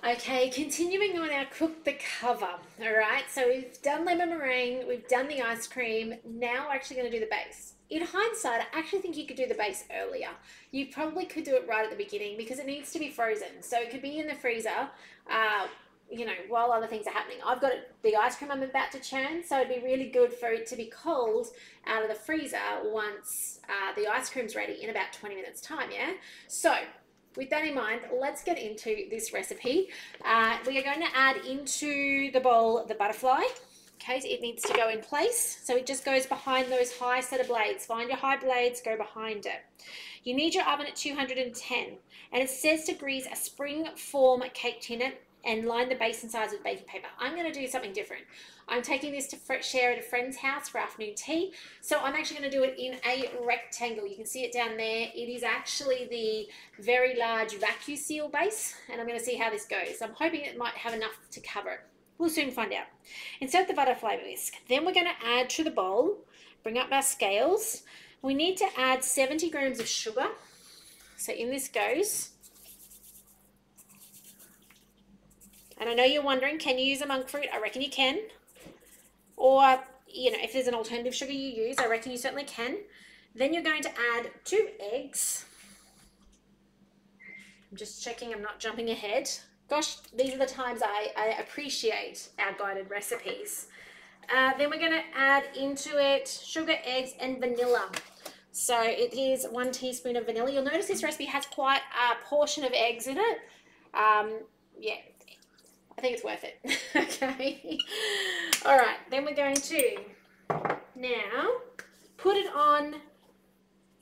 Okay, continuing on our cook the cover. All right, so we've done lemon meringue, we've done the ice cream. Now we're actually going to do the base. In hindsight, I actually think you could do the base earlier. You probably could do it right at the beginning because it needs to be frozen. So it could be in the freezer, you know, while other things are happening. I've got the ice cream I'm about to churn, so it'd be really good for it to be cold out of the freezer once the ice cream's ready in about 20 minutes time, yeah? So with that in mind, let's get into this recipe. We are going to add into the bowl the butterfly. Okay, so it needs to go in place. So it just goes behind those high set of blades. Find your high blades, go behind it. You need your oven at 210. And it says to grease a spring form cake tin and line the base and sides with baking paper. I'm going to do something different. I'm taking this to share at a friend's house for afternoon tea. So I'm actually going to do it in a rectangle. You can see it down there. It is actually the very large vacuum seal base, and I'm going to see how this goes. I'm hoping it might have enough to cover it. We'll soon find out. Insert the butterfly whisk. Then we're going to add to the bowl, bring up our scales. We need to add 70 grams of sugar. So in this goes. And I know you're wondering, can you use a monk fruit? I reckon you can. Or, you know, if there's an alternative sugar you use, I reckon you certainly can. Then you're going to add 2 eggs. I'm just checking I'm not jumping ahead. Gosh, these are the times I appreciate our guided recipes. Then we're going to add into it sugar, eggs, and vanilla. So it is 1 teaspoon of vanilla. You'll notice this recipe has quite a portion of eggs in it. Yeah. I think it's worth it. Okay. All right. Then we're going to now put it on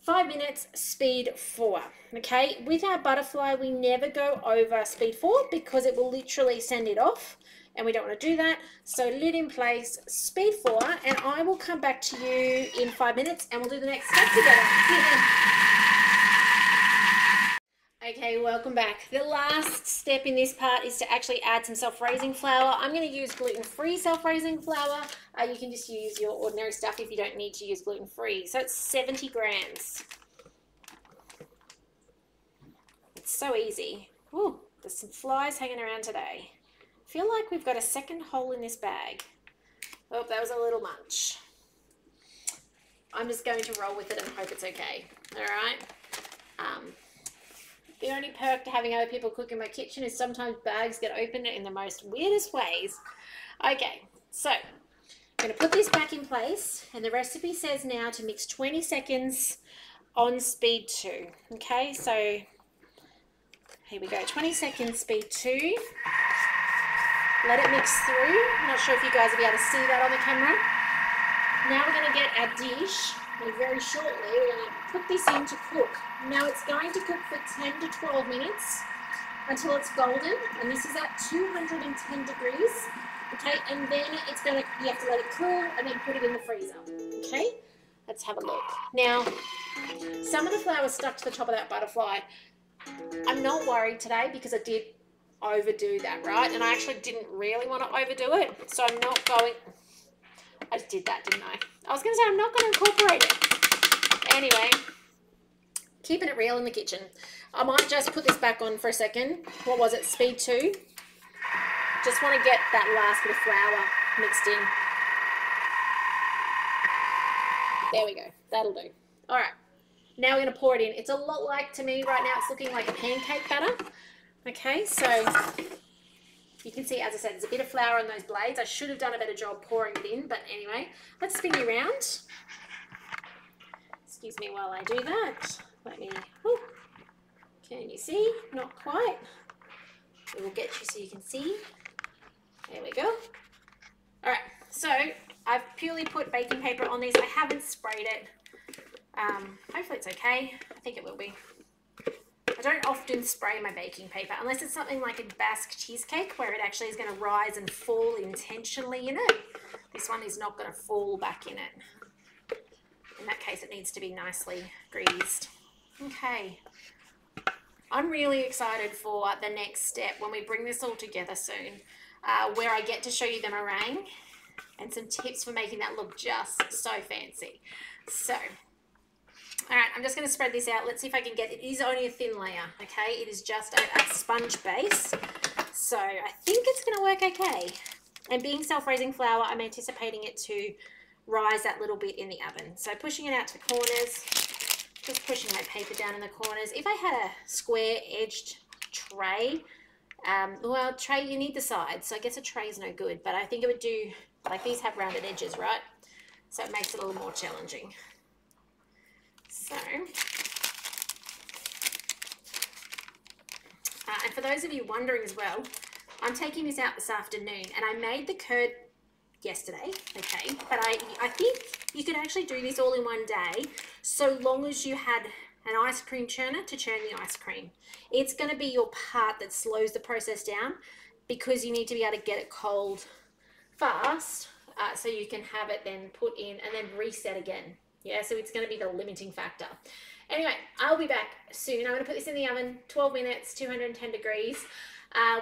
5 minutes, speed 4. Okay. With our butterfly, we never go over speed 4 because it will literally send it off, and we don't want to do that. So lid in place, speed 4, and I will come back to you in 5 minutes and we'll do the next step together. Okay, welcome back. The last step in this part is to actually add some self-raising flour. I'm going to use gluten-free self-raising flour. You can just use your ordinary stuff if you don't need to use gluten-free. So it's 70 grams. It's so easy. Ooh, there's some flies hanging around today. I feel like we've got a second hole in this bag. Oh, that was a little much. I'm just going to roll with it and hope it's okay. All right. The only perk to having other people cook in my kitchen is sometimes bags get opened in the most weirdest ways. Okay, so I'm going to put this back in place, and the recipe says now to mix 20 seconds on speed 2. Okay, so here we go, 20 seconds, speed 2. Let it mix through. I'm not sure if you guys will be able to see that on the camera. Now we're going to get our dish, and very shortly we're going to put this in to cook. Now it's going to cook for 10 to 12 minutes until it's golden, and this is at 210 degrees. Okay, and then it's going to, you have to let it cool and then put it in the freezer. Okay, let's have a look. Now, some of the flour stuck to the top of that butterfly. I'm not worried today because I did overdo that, right? And I actually didn't really want to overdo it, so I'm not going. I just did that, didn't I? I was going to say I'm not going to incorporate it. Anyway, keeping it real in the kitchen. I might just put this back on for a second. What was it? Speed 2. Just want to get that last bit of flour mixed in. There we go. That'll do. All right. Now we're going to pour it in. It's a lot like, to me right now, it's looking like a pancake batter. Okay, so you can see, as I said, there's a bit of flour on those blades. I should have done a better job pouring it in, but anyway, let's spin you around. Excuse me while I do that. Let me, whew. Can you see? Not quite. We will get you so you can see. There we go. All right, so I've purely put baking paper on these. I haven't sprayed it. Hopefully it's okay. I think it will be. I don't often spray my baking paper unless it's something like a Basque cheesecake where it actually is going to rise and fall intentionally in it. This one is not going to fall back in it. In that case, it needs to be nicely greased. Okay. I'm really excited for the next step when we bring this all together soon, where I get to show you the meringue and some tips for making that look just so fancy. So, all right, I'm just going to spread this out. Let's see if I can get it. It is only a thin layer, okay? It is just a sponge base. So I think it's going to work okay. And being self-raising flour, I'm anticipating it to rise that little bit in the oven. So pushing it out to the corners, just pushing my paper down in the corners. If I had a square-edged tray, well, tray, you need the sides, so I guess a tray is no good, but I think it would do, like these have rounded edges, right? So it makes it a little more challenging. So, and for those of you wondering as well, I'm taking this out this afternoon, and I made the curd yesterday, okay, but I think you could actually do this all in one day, so long as you had an ice cream churner to churn the ice cream. It's going to be your part that slows the process down, because you need to be able to get it cold fast, so you can have it then put in and then reset again. Yeah, so it's going to be the limiting factor. Anyway, I'll be back soon. I'm going to put this in the oven, 12 minutes, 210 degrees.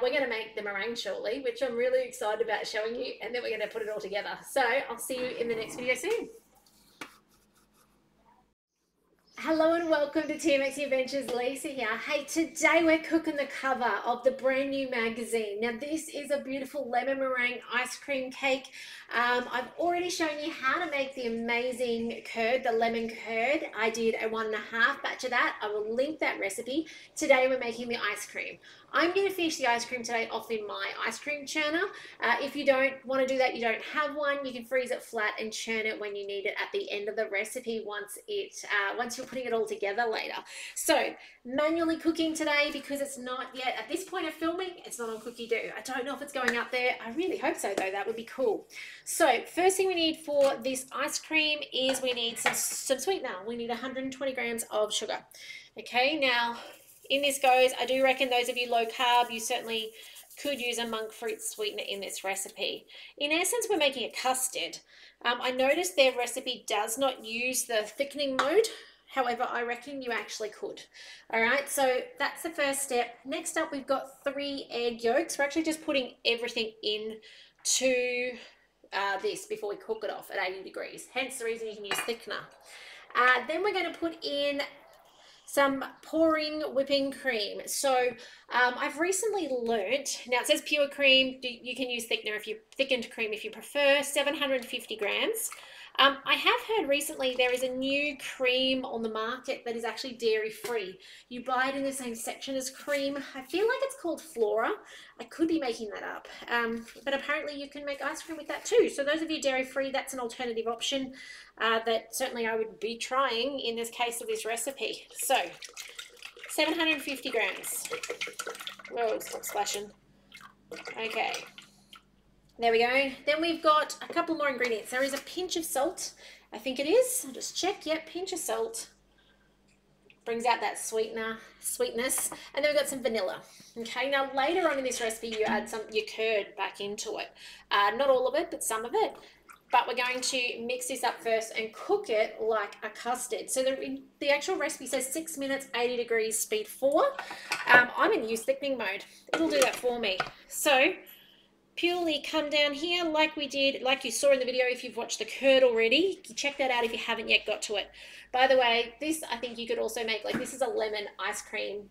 We're going to make the meringue shortly, which I'm really excited about showing you, and then we're going to put it all together. So I'll see you in the next video soon. Hello and welcome to TMX Adventures. Lisa here. Hey, today we're cooking the cover of the brand new magazine. Now this is a beautiful lemon meringue ice cream cake. I've already shown you how to make the amazing curd, the lemon curd. I did a 1.5 batch of that. I will link that recipe. Today we're making the ice cream. I'm going to finish the ice cream today off in my ice cream churner. If you don't want to do that, you don't have one, you can freeze it flat and churn it when you need it at the end of the recipe once you're putting it all together later. So manually cooking today because it's not yet, at this point of filming, it's not on Cookidoo. I don't know if it's going up there. I really hope so though, that would be cool. So first thing we need for this ice cream is we need some sweetener. We need 120 grams of sugar. Okay, now in this goes, I do reckon those of you low carb, you certainly could use a monk fruit sweetener in this recipe. In essence, we're making a custard. I noticed their recipe does not use the thickening mode. However, I reckon you actually could. All right, so that's the first step. Next up, we've got 3 egg yolks. We're actually just putting everything into this before we cook it off at 80 degrees. Hence the reason you can use thickener. Then we're going to put in some pouring whipping cream. So I've recently learnt, now it says pure cream, you can use thickened cream if you prefer, 750 grams. I have heard recently there is a new cream on the market that is actually dairy free. You buy it in the same section as cream. I feel like it's called Flora. I could be making that up, but apparently you can make ice cream with that too. So those of you dairy free, that's an alternative option that certainly I would be trying in this case of this recipe. So 750 grams. Whoa, stop splashing. Okay. There we go. Then we've got a couple more ingredients. There is a pinch of salt, I think it is. I'll just check. Yep, pinch of salt. Brings out that sweetness. And then we've got some vanilla. Okay, now later on in this recipe, you add your curd back into it. Not all of it, but some of it. But we're going to mix this up first and cook it like a custard. So the actual recipe says 6 minutes, 80 degrees, speed 4. I'm going to use thickening mode. It'll do that for me. So purely come down here like we did, like you saw in the video if you've watched the curd already. Check that out if you haven't yet got to it. By the way, this I think you could also make, like this is a lemon ice cream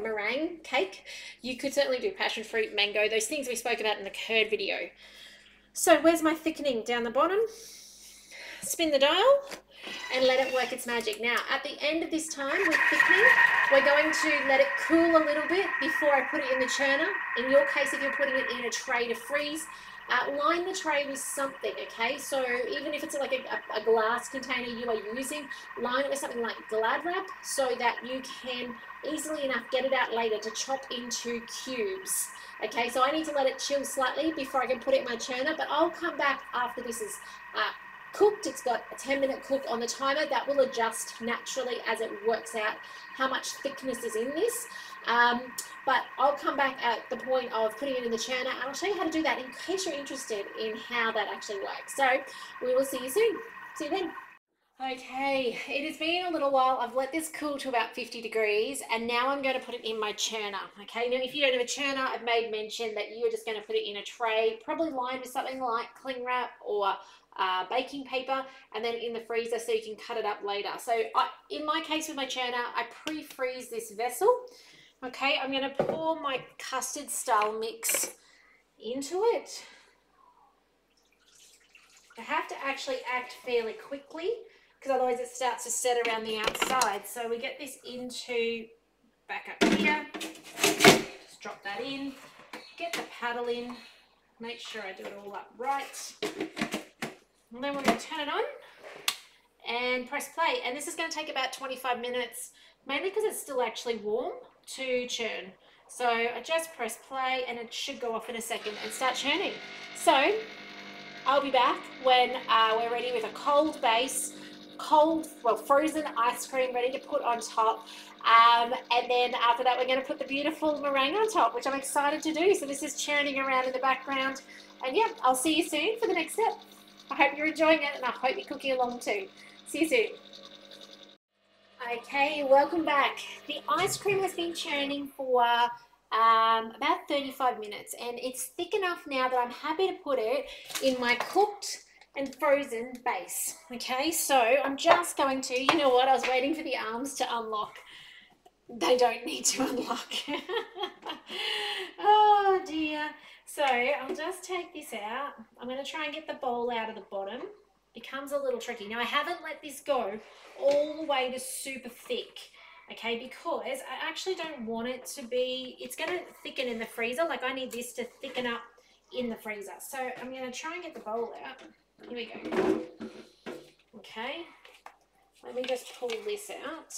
meringue cake. You could certainly do passion fruit, mango, those things we spoke about in the curd video. So where's my thickening? Down the bottom. Spin the dial and let it work its magic. Now, at the end of this time with thickening, we're going to let it cool a little bit before I put it in the churner. In your case, if you're putting it in a tray to freeze, line the tray with something, okay? So even if it's like a glass container you are using, line it with something like Glad wrap so that you can easily enough get it out later to chop into cubes. Okay, so I need to let it chill slightly before I can put it in my churner, but I'll come back after this is cooked. It's got a 10-minute cook on the timer. That will adjust naturally as it works out how much thickness is in this. But I'll come back at the point of putting it in the churner and I'll show you how to do that in case you're interested in how that actually works. So we will see you soon. See you then. Okay, it has been a little while. I've let this cool to about 50 degrees and now I'm going to put it in my churner. Okay, now if you don't have a churner, I've made mention that you're just going to put it in a tray, probably lined with something like cling wrap or baking paper, and then in the freezer so you can cut it up later. So in my case with my churner, I pre-freeze this vessel. Okay, I'm going to pour my custard style mix into it. I have to actually act fairly quickly because otherwise it starts to set around the outside. So we get this into, back up here, just drop that in, get the paddle in, make sure I do it all up right. And then we're going to turn it on and press play. And this is going to take about 25 minutes, mainly because it's still actually warm to churn. So I just press play and it should go off in a second and start churning. So I'll be back when we're ready with a cold base, frozen ice cream ready to put on top. And then after that, we're going to put the beautiful meringue on top, which I'm excited to do. So this is churning around in the background. And yeah, I'll see you soon for the next step. I hope you're enjoying it and I hope you're cooking along too. See you soon. Okay, welcome back. The ice cream has been churning for about 35 minutes and it's thick enough now that I'm happy to put it in my cooked and frozen base. Okay, so I'm just going to, you know what, I was waiting for the arms to unlock. They don't need to unlock. Oh dear. So I'll just take this out. I'm going to try and get the bowl out of the bottom. Becomes a little tricky. Now I haven't let this go all the way to super thick, okay, because I actually don't want it to be, it's going to thicken in the freezer. Like I need this to thicken up in the freezer. So I'm going to try and get the bowl out. Here we go. Okay, let me just pull this out.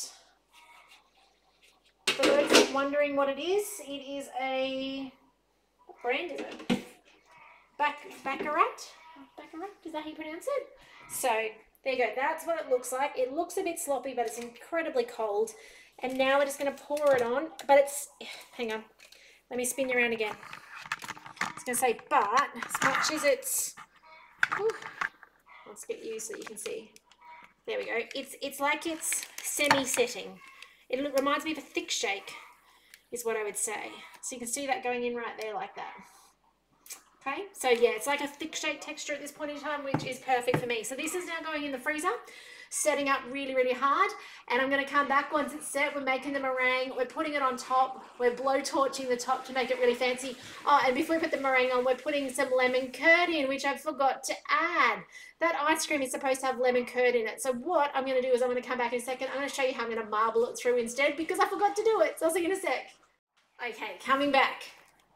For those wondering what it is a, what brand is it? Baccarat? Baccarat, is that how you pronounce it? So there you go, that's what it looks like. It looks a bit sloppy, but it's incredibly cold. And now we're just going to pour it on, but it's, hang on, let me spin you around again. I was going to say, but as much as it's, whew, let's get you so you can see. There we go. It's like it's semi-setting. It reminds me of a thick shake, is what I would say. So you can see that going in right there like that. Okay, so yeah, it's like a thick shake texture at this point in time, which is perfect for me. So this is now going in the freezer, setting up really, really hard. And I'm going to come back once it's set. We're making the meringue. We're putting it on top. We're blowtorching the top to make it really fancy. Oh, and before we put the meringue on, we're putting some lemon curd in, which I forgot to add. That ice cream is supposed to have lemon curd in it. So what I'm going to do is I'm going to come back in a second. I'm going to show you how I'm going to marble it through instead because I forgot to do it. So I'll see you in a sec. Okay, coming back.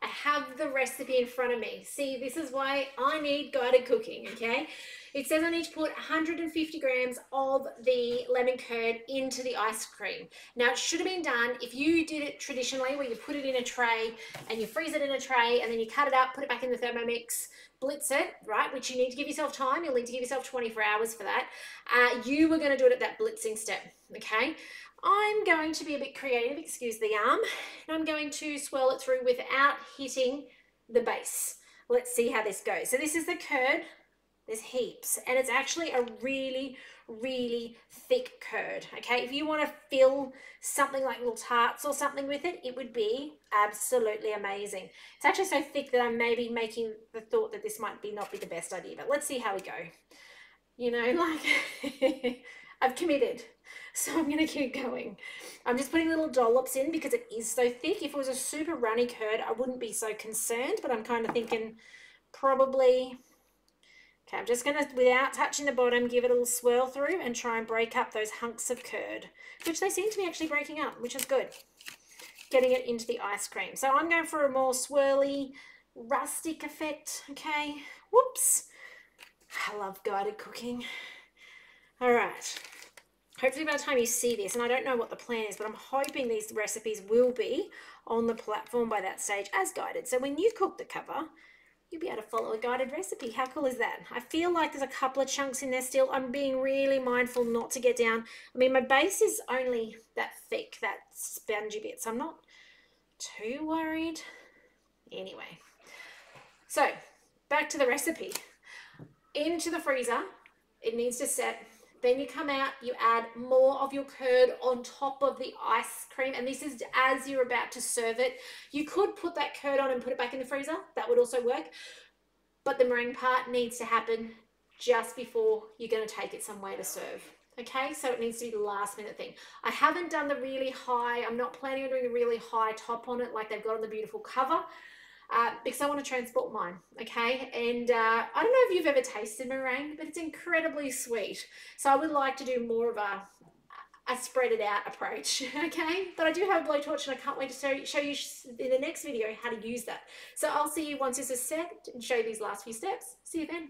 I have the recipe in front of me. See, this is why I need guided cooking, okay? It says I need to put 150 grams of the lemon curd into the ice cream. Now, it should have been done if you did it traditionally where you put it in a tray and you freeze it in a tray and then you cut it up, put it back in the Thermomix, blitz it, right? Which you need to give yourself time. You'll need to give yourself 24 hours for that. You were going to do it at that blitzing step, okay? I'm going to be a bit creative, excuse the arm, and I'm going to swirl it through without hitting the base. Let's see how this goes. So this is the curd. There's heaps, and it's actually a really, really thick curd, okay? If you want to fill something like little tarts or something with it, it would be absolutely amazing. It's actually so thick that I'm maybe making the thought that this might not be the best idea, but let's see how we go. You know, like, I've committed. So I'm going to keep going. I'm just putting little dollops in because it is so thick. If it was a super runny curd, I wouldn't be so concerned, but I'm kind of thinking probably, okay, I'm just going to, without touching the bottom, give it a little swirl through and try and break up those hunks of curd, which they seem to be actually breaking up, which is good. Getting it into the ice cream. So I'm going for a more swirly, rustic effect, okay? Whoops. I love guided cooking. All right. Hopefully by the time you see this, and I don't know what the plan is, but I'm hoping these recipes will be on the platform by that stage as guided. So when you cook the cover, you'll be able to follow a guided recipe. How cool is that? I feel like there's a couple of chunks in there still. I'm being really mindful not to get down. I mean, my base is only that thick, that spongy bit, so I'm not too worried. Anyway, so back to the recipe. Into the freezer, it needs to set. Then you come out, you add more of your curd on top of the ice cream. And this is as you're about to serve it. You could put that curd on and put it back in the freezer. That would also work. But the meringue part needs to happen just before you're going to take it somewhere to serve. Okay, so it needs to be the last minute thing. I haven't done the really high, I'm not planning on doing a really high top on it like they've got on the beautiful cover. Because I want to transport mine, okay? And I don't know if you've ever tasted meringue, but it's incredibly sweet. So I would like to do more of a spread it out approach, okay? But I do have a blowtorch and I can't wait to show you in the next video how to use that. So I'll see you once this is set and show you these last few steps. See you then.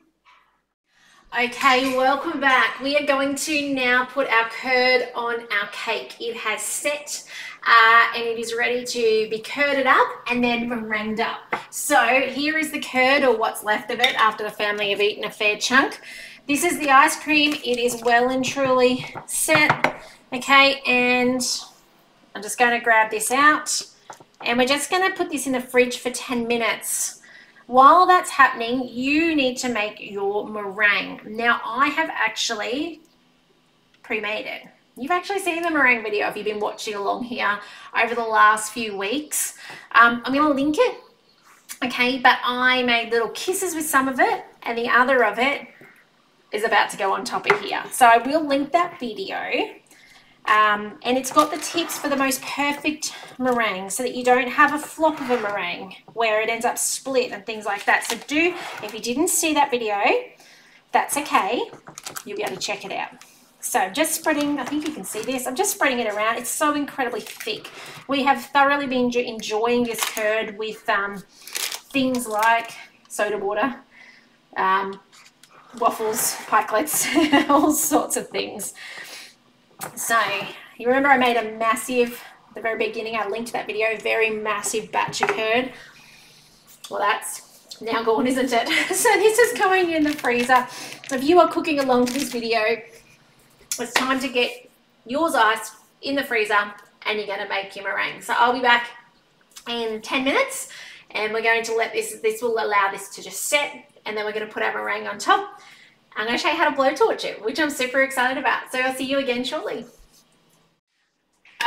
Okay, welcome back. We are going to now put our curd on our cake. It has set and it is ready to be curded up and then meringued up. So here is the curd, or what's left of it after the family have eaten a fair chunk. This is the ice cream. It is well and truly set. Okay, and I'm just going to grab this out and we're just going to put this in the fridge for 10 minutes. While that's happening, you need to make your meringue. Now, I have actually pre-made it. You've actually seen the meringue video if you've been watching along here over the last few weeks. I'm going to link it, okay? But I made little kisses with some of it, and the other of it is about to go on top of here. So I will link that video. And it's got the tips for the most perfect meringue so that you don't have a flop of a meringue where it ends up split and things like that. So if you didn't see that video, that's okay. You'll be able to check it out. So just spreading, I think you can see this, I'm just spreading it around. It's so incredibly thick. We have thoroughly been enjoying this curd with things like soda water, waffles, pikelets, all sorts of things. So you remember I made a massive, at the very beginning, I linked that video, very massive batch of curd. Well, that's now gone, isn't it? So this is going in the freezer. If you are cooking along to this video, it's time to get yours iced in the freezer and you're going to make your meringue. So I'll be back in 10 minutes and we're going to let this will allow this to just set, and then we're going to put our meringue on top. I'm going to show you how to blowtorch it, which I'm super excited about. So I'll see you again shortly.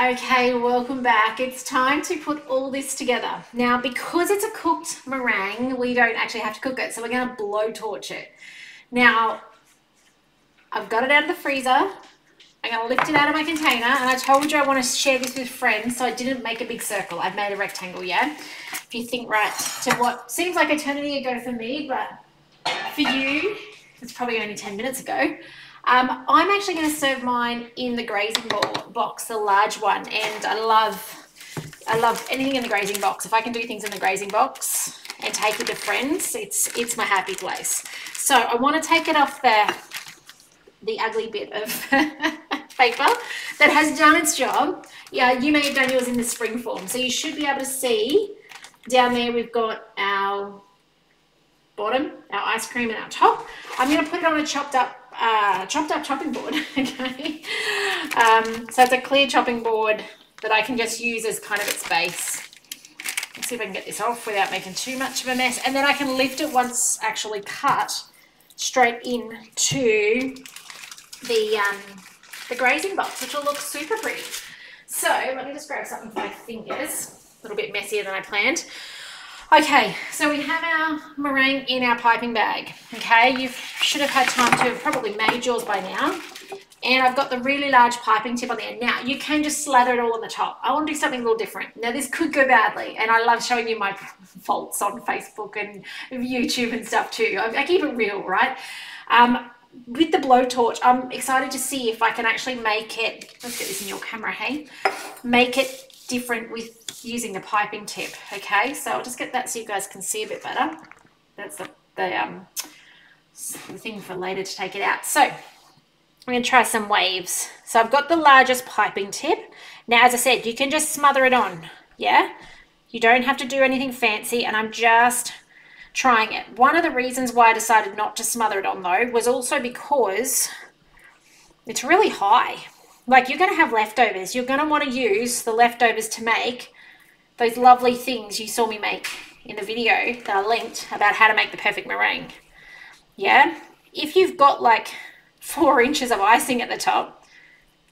Okay, welcome back. It's time to put all this together. Now, because it's a cooked meringue, we don't actually have to cook it. So we're going to blowtorch it. Now, I've got it out of the freezer. I'm going to lift it out of my container. And I told you I want to share this with friends, so I didn't make a big circle. I've made a rectangle, yeah? If you think right to what seems like eternity ago for me, but for you, it's probably only 10 minutes ago. I'm actually going to serve mine in the grazing box, the large one, and I love anything in the grazing box. If I can do things in the grazing box and take it to friends, it's my happy place. So I want to take it off the ugly bit of paper that has done its job. Yeah, you may have done yours in the spring form, so you should be able to see down there we've got our bottom, our ice cream, and our top. I'm going to put it on a chopped up chopping board. Okay, so it's a clear chopping board that I can just use as kind of its base. Let's see if I can get this off without making too much of a mess, and then I can lift it once actually cut straight into the grazing box, which will look super pretty. So let me just grab something for my fingers. A little bit messier than I planned. Okay, so we have our meringue in our piping bag. Okay, you should have had time to have probably made yours by now. And I've got the really large piping tip on there. Now, you can just slather it all on the top. I want to do something a little different. Now, this could go badly, and I love showing you my faults on Facebook and YouTube and stuff too. I keep it real, right? With the blowtorch, I'm excited to see if I can actually make it, let's get this in your camera, hey? Make it different with using the piping tip, okay? So I'll just get that so you guys can see a bit better. That's the thing for later to take it out. So I'm going to try some waves. So I've got the largest piping tip. Now, as I said, you can just smother it on, yeah? You don't have to do anything fancy, and I'm just trying it. One of the reasons why I decided not to smother it on, though, was also because it's really high. Like, you're going to have leftovers. You're going to want to use the leftovers to make those lovely things you saw me make in the video that I linked about how to make the perfect meringue. Yeah? If you've got like 4 inches of icing at the top,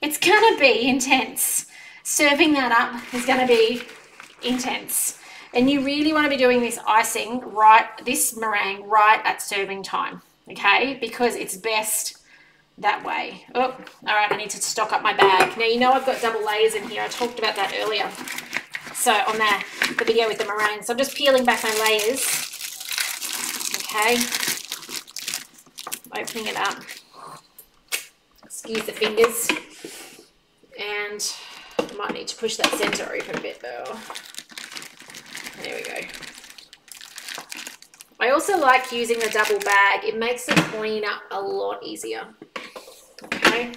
it's going to be intense. Serving that up is going to be intense. And you really want to be doing this icing this meringue right at serving time, okay? Because it's best that way. Oh, all right, I need to stock up my bag. Now, you know I've got double layers in here. I talked about that earlier. So on the video with the meringue. So I'm just peeling back my layers. Okay. Opening it up. Excuse the fingers. And I might need to push that center open a bit though. There we go. I also like using the double bag. It makes the cleanup a lot easier. Okay.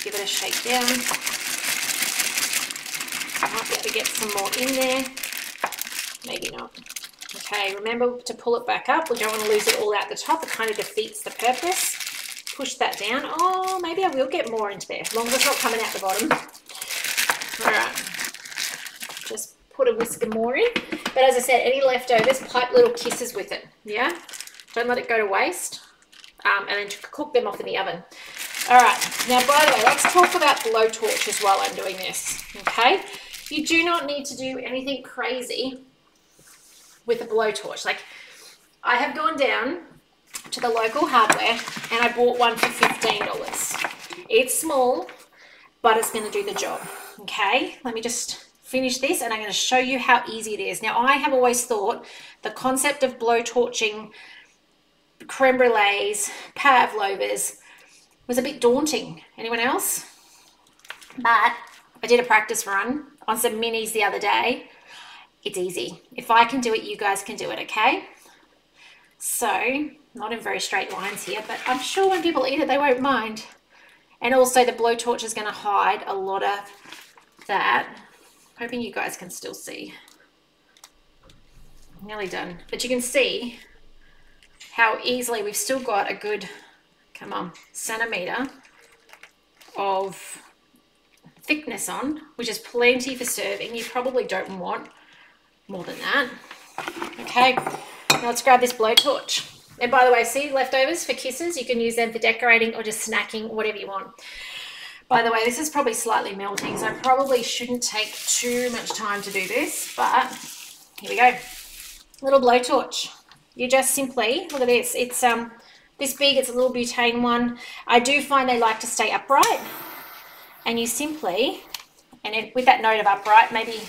Give it a shake down. I might be able to get some more in there. Maybe not. Okay, remember to pull it back up. We don't want to lose it all out the top. It kind of defeats the purpose. Push that down. Oh, maybe I will get more into there, as long as it's not coming out the bottom. All right. Just put a whisker more in. But as I said, any leftovers, pipe little kisses with it. Yeah? Don't let it go to waste. And then cook them off in the oven. All right. Now, by the way, let's talk about blowtorches while I'm doing this. Okay? You do not need to do anything crazy with a blowtorch. Like, I have gone down to the local hardware and I bought one for $15. It's small, but it's going to do the job. Okay? Let me just finish this and I'm going to show you how easy it is. Now, I have always thought the concept of blowtorching creme brulees, pavlovas was a bit daunting. Anyone else? But I did a practice run on some minis the other day. It's easy. If I can do it, you guys can do it, okay? So, not in very straight lines here, but I'm sure when people eat it, they won't mind. And also the blowtorch is going to hide a lot of that. Hoping you guys can still see. Nearly done. But you can see how easily we've still got a good, come on, centimetre of thickness on, which is plenty for serving. You probably don't want more than that. Okay, now let's grab this blowtorch. And by the way, see leftovers for kisses, you can use them for decorating or just snacking, whatever you want. By the way, this is probably slightly melting, so I probably shouldn't take too much time to do this, but here we go. Little blowtorch. You just simply, look at this, it's this big, it's a little butane one. I do find they like to stay upright, and you simply, and with that note of upright, maybe,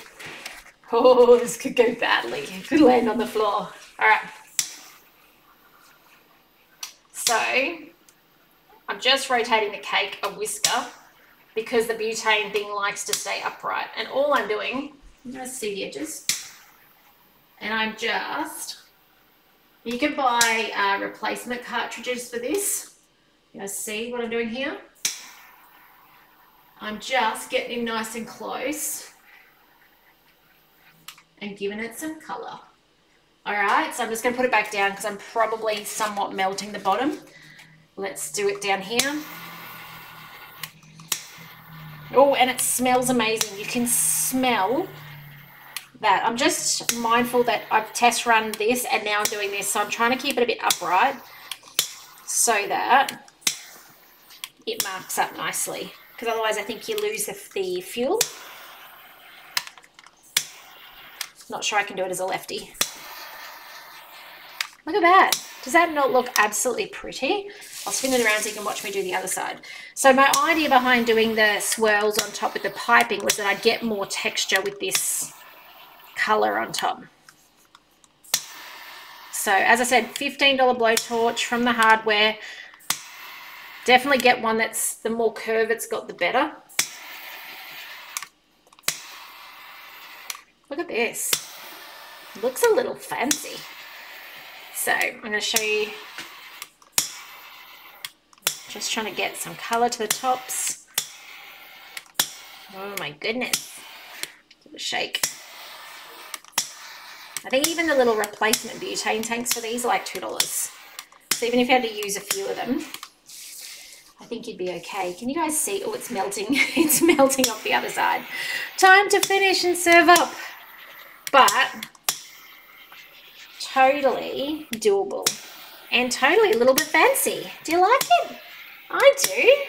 oh, this could go badly. It could land on the floor. All right. So, I'm just rotating the cake a whisker because the butane thing likes to stay upright. And all I'm doing, you guys see the edges? And I'm just, you can buy replacement cartridges for this. You guys see what I'm doing here? I'm just getting him nice and close and giving it some colour. All right, so I'm just going to put it back down because I'm probably somewhat melting the bottom. Let's do it down here. Oh, and it smells amazing. You can smell that. I'm just mindful that I've test run this and now I'm doing this. So I'm trying to keep it a bit upright so that it marks up nicely. Because otherwise I think you lose the fuel. Not sure I can do it as a lefty. Look at that. Does that not look absolutely pretty? I'll spin it around so you can watch me do the other side. So my idea behind doing the swirls on top with the piping was that I'd get more texture with this color on top. So as I said, $15 blowtorch from the hardware. Definitely get one that's, the more curve it's got, the better. Look at this. It looks a little fancy. So I'm going to show you, just trying to get some color to the tops. Oh my goodness. Give it a shake. I think even the little replacement butane tanks for these are like $2. So even if you had to use a few of them, I think you'd be okay. Can you guys see? Oh, it's melting. It's melting off the other side. Time to finish and serve up. But totally doable and totally a little bit fancy. Do you like it? I do.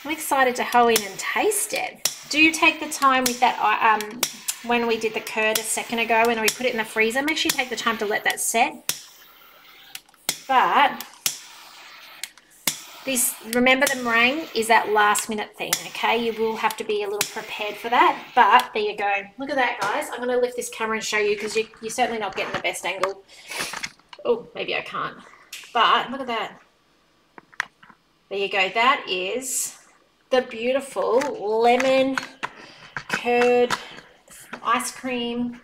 I'm excited to hoe in and taste it. Do you take the time with that when we did the curd a second ago when we put it in the freezer? Make sure you take the time to let that set. But this, remember, the meringue is that last minute thing, okay? You will have to be a little prepared for that, but there you go. Look at that, guys. I'm going to lift this camera and show you because you're certainly not getting the best angle. Oh, maybe I can't. But look at that. There you go. That is the beautiful lemon curd ice cream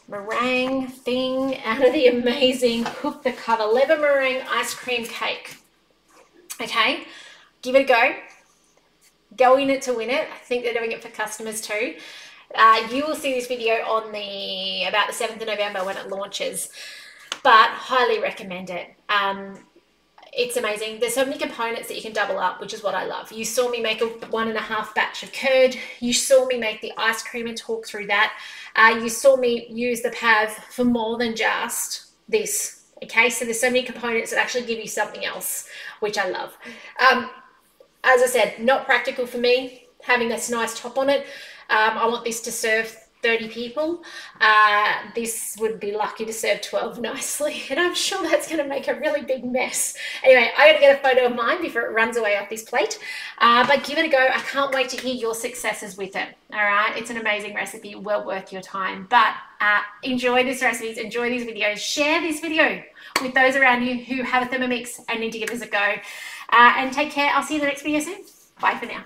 meringue thing out of the amazing Cook the Cover lemon meringue ice cream cake. Okay, give it a go. Go in it to win it. I think they're doing it for customers too. You will see this video on about the 7th of November when it launches, but highly recommend it. It's amazing. There's so many components that you can double up, which is what I love. You saw me make a 1.5 batch of curd. You saw me make the ice cream and talk through that. You saw me use the pav for more than just this. Okay, so there's so many components that actually give you something else, which I love. As I said, not practical for me, having this nice top on it. I want this to serve 30 people. This would be lucky to serve 12 nicely, and I'm sure that's going to make a really big mess. Anyway, I got to get a photo of mine before it runs away off this plate, but give it a go. I can't wait to hear your successes with it. All right, it's an amazing recipe, well worth your time. But enjoy these recipes, enjoy these videos, share this video with those around you who have a Thermomix and need to give this a go, and take care. I'll see you in the next video soon. Bye for now.